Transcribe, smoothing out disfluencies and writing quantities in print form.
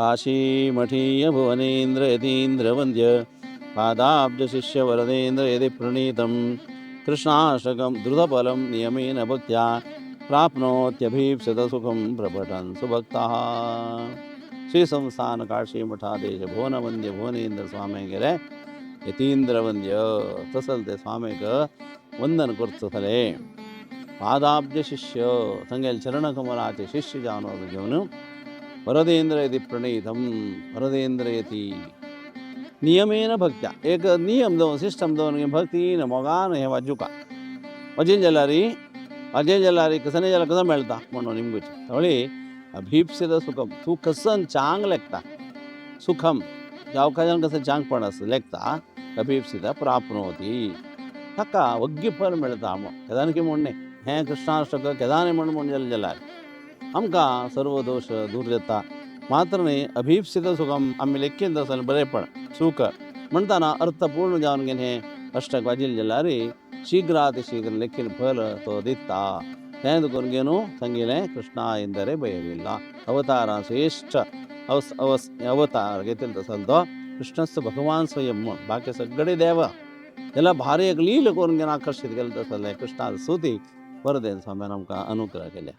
काशीमठीय भुवनेन्द्र यतीन्द्रवन्द्य पादाब्ज शिष्य वरदेन्द्र यदि प्रणीतं कृष्णाष्टकं द्रुतफलं नियमेन भक्त्या प्राप्नोत्यभीप्सितसुखं प्रपठन् सुभक्तः. ಶ್ರೀ ಸಂಸ್ಥಾನ ಕಾಶಿ ಮಠಾಧೀಶ ಭುವನವಂದ್ಯ ಭುವನೇಂದ್ರ ಸ್ವಾಮಿಗೆರೆ ಯತೀಂದ್ರವಂದ್ಯ ತಸಲ್ತೆ ಸ್ವಾಮಿಗ ವಂದನ ಕೊರ್ತಸಲೆ पादाब्ज शिष्य संगेल चरण कमलाचे शिष्य जानो घेऊन वरदेंद्र यती प्रणीतम वरदेंद्र यती नियमेन भक्त्या एक नियम दोन सिस्टम दोन भक्ती न मोगान हे वाजुका अजय जलारी कसने जला कसं मिळता म्हणून निमगुची त्यावेळी अभीप्सित सुखम तू कसं चांग लेखता सुखम जावकाजन कसं चांग पण असं लेखता अभीप्सित प्राप्नोती हक्का वग्गी फल मिळता मग कदानकी म्हणणे हे कृष्णाष्टक केदाने म्हणून जल जलाय आमका सर्व दोष दूर देता मात्र नाही अभीप्सित सुखम आम्ही लेखीन असेल बरे पण सुख म्हणताना अर्थपूर्ण जाऊन घेणे अष्टक वाजिल जलारी शीघ्रातिशीघ्र लेखीन फल तो दित्ता ತೆಗೆದುಕೊಂಡೇನು ಸಂಗೀಲೆ ಕೃಷ್ಣ ಎಂದರೆ ಭಯವಿಲ್ಲ ಅವತಾರ ಶ್ರೇಷ್ಠ ಅವತಾರ घेतील तसं तो कृष्णस्थ भगवान स्वयं बाकी सगळे देव त्याला भारी एक लील करून घेऊन आकर्षित केलं तसं कृष्णाला स्तुती वरदेन स्वामीनं आमका अनुग्रह केल्या.